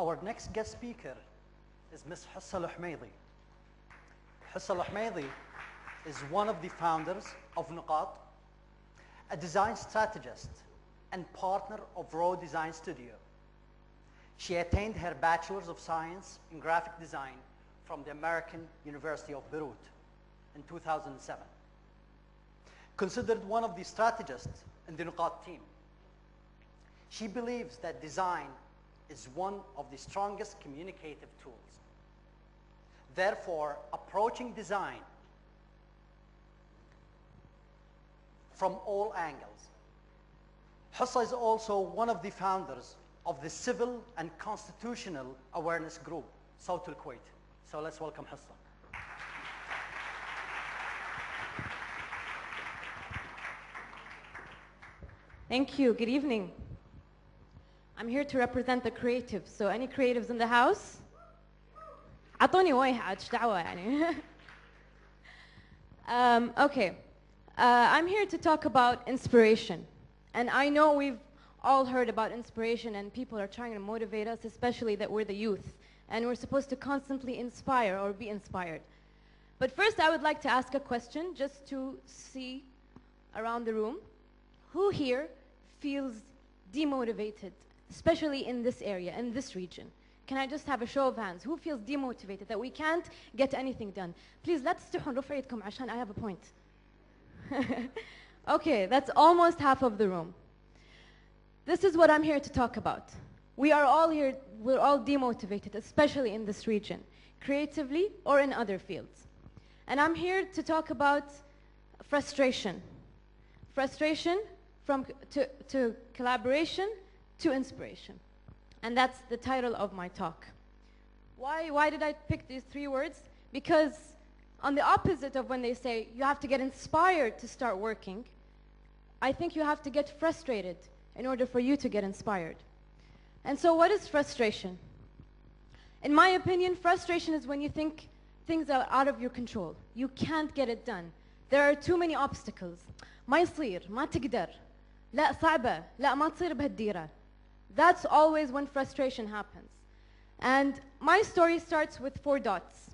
Our next guest speaker is Ms. Hussa Humaidhi. Hussa Humaidhi is one of the founders of Nuqat, a design strategist and partner of Raw Design Studio. She attained her Bachelor's of Science in Graphic Design from the American University of Beirut in 2007. Considered one of the strategists in the Nuqat team, she believes that design is one of the strongest communicative tools. Therefore, approaching design from all angles. Hussa is also one of the founders of the Civil and Constitutional Awareness Group, South al-Kuwait. So let's welcome Hussa. Thank you. Good evening. I'm here to represent the creatives. So any creatives in the house? عطوني واحد ايش دعوة يعني. Okay. I'm here to talk about inspiration. And I know we've all heard about inspiration and people are trying to motivate us, especially that we're the youth. And we're supposed to constantly inspire or be inspired. But first I would like to ask a question just to see around the room. Who here feels demotivated, especially in this area, in this region? Can I just have a show of hands? Who feels demotivated, that we can't get anything done? Please, let's تستحون رفعوا يدكم عشان I have a point. Okay, that's almost half of the room. This is what I'm here to talk about. We are all here, we're all demotivated, especially in this region, creatively or in other fields. And I'm here to talk about frustration. Frustration to collaboration to inspiration. And that's the title of my talk. Why did I pick these three words? Because on the opposite of when they say you have to get inspired to start working, I think you have to get frustrated in order for you to get inspired. And so what is frustration? In my opinion, frustration is when you think things are out of your control. You can't get it done. There are too many obstacles. ما يصير, ما تقدر. لا صعبة, لا ما تصير بهالديرة. That's always when frustration happens. And my story starts with 4 dots.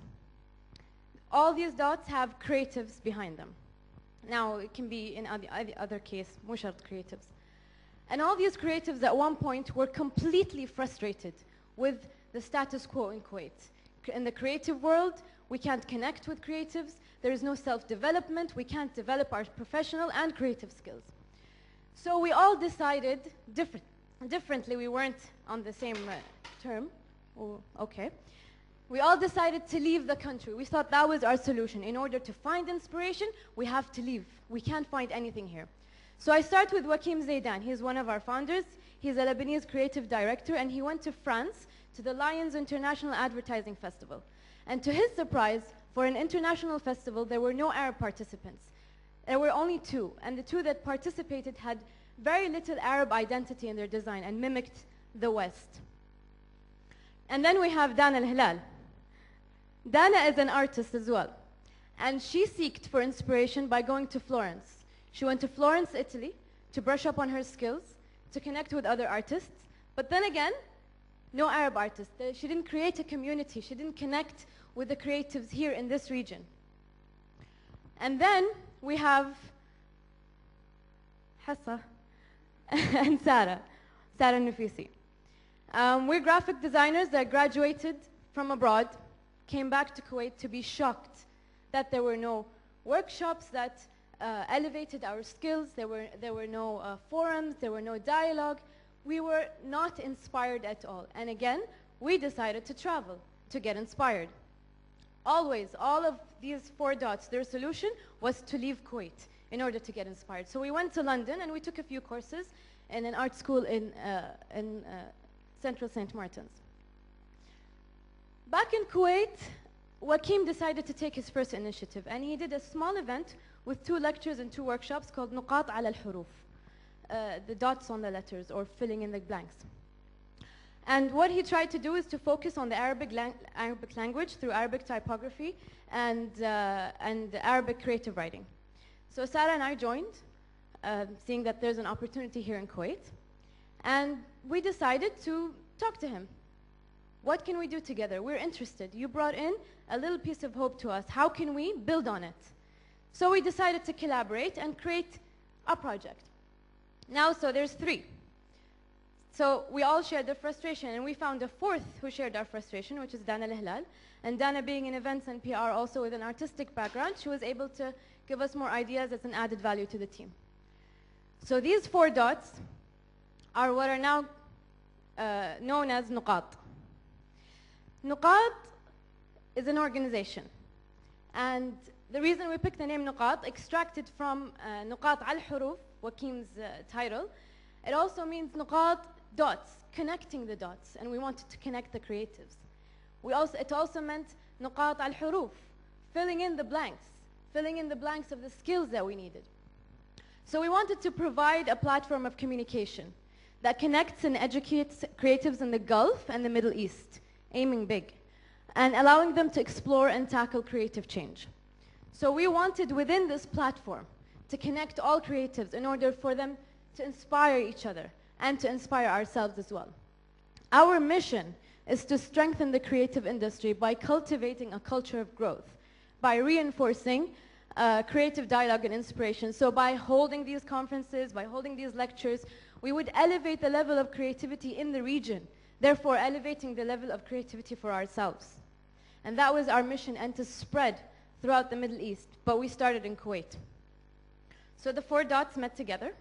All these dots have creatives behind them. Now, it can be in other case, مو شرط creatives. And all these creatives at one point were completely frustrated with the status quo in Kuwait. In the creative world, we can't connect with creatives. There is no self-development. We can't develop our professional and creative skills. So we all decided differently. We weren't on the same term. Oh, okay. We all decided to leave the country. We thought that was our solution. In order to find inspiration, we have to leave. We can't find anything here. So I start with Wakim Zaidan. He's one of our founders. He's a Lebanese creative director, and he went to France to the Lions International Advertising Festival. And to his surprise, for an international festival, there were no Arab participants. There were only 2, and the 2 that participated had very little Arab identity in their design and mimicked the West. And then we have Dana Al-Hilal. Dana is an artist as well. And she sought for inspiration by going to Florence. She went to Florence, Italy, to brush up on her skills, to connect with other artists. But then again, no Arab artists. She didn't create a community. She didn't connect with the creatives here in this region. And then we have Hussa and Sarah Nufisi. We're graphic designers that graduated from abroad, came back to Kuwait to be shocked that there were no workshops that elevated our skills. There were no forums, there were no dialogue. We were not inspired at all. And again, we decided to travel to get inspired. Always, all of these 4 dots, their solution was to leave Kuwait in order to get inspired. So we went to London and we took a few courses in an art school in Central St. Martin's. Back in Kuwait, Wakim decided to take his first initiative, and he did a small event with 2 lectures and 2 workshops called Nuqat ala al-huruf, the dots on the letters, or filling in the blanks. And what he tried to do is to focus on the Arabic language through Arabic typography and Arabic creative writing. So Sarah and I joined, seeing that there's an opportunity here in Kuwait, and we decided to talk to him. What can we do together? We're interested. You brought in a little piece of hope to us. How can we build on it? So we decided to collaborate and create a project. Now, so there's 3. So we all shared their frustration, and we found a 4th who shared our frustration, which is Dana Al-Hilal. And Dana, being in events and PR, also with an artistic background, she was able to give us more ideas as an added value to the team. So these 4 dots are what are now known as Nuqat. Nuqat is an organization. And the reason we picked the name Nuqat, extracted from Nuqat al-Huruf, Wakim's title, it also means Nuqat, dots, connecting the dots. And we wanted to connect the creatives. It also meant Nuqat al-Huruf, filling in the blanks of the skills that we needed. So we wanted to provide a platform of communication that connects and educates creatives in the Gulf and the Middle East, aiming big, and allowing them to explore and tackle creative change. So we wanted within this platform to connect all creatives in order for them to inspire each other and to inspire ourselves as well. Our mission is to strengthen the creative industry by cultivating a culture of growth, by reinforcing creative dialogue and inspiration. So by holding these conferences, by holding these lectures, we would elevate the level of creativity in the region, therefore elevating the level of creativity for ourselves. And that was our mission, and to spread throughout the Middle East, but we started in Kuwait. So the 4 dots met together.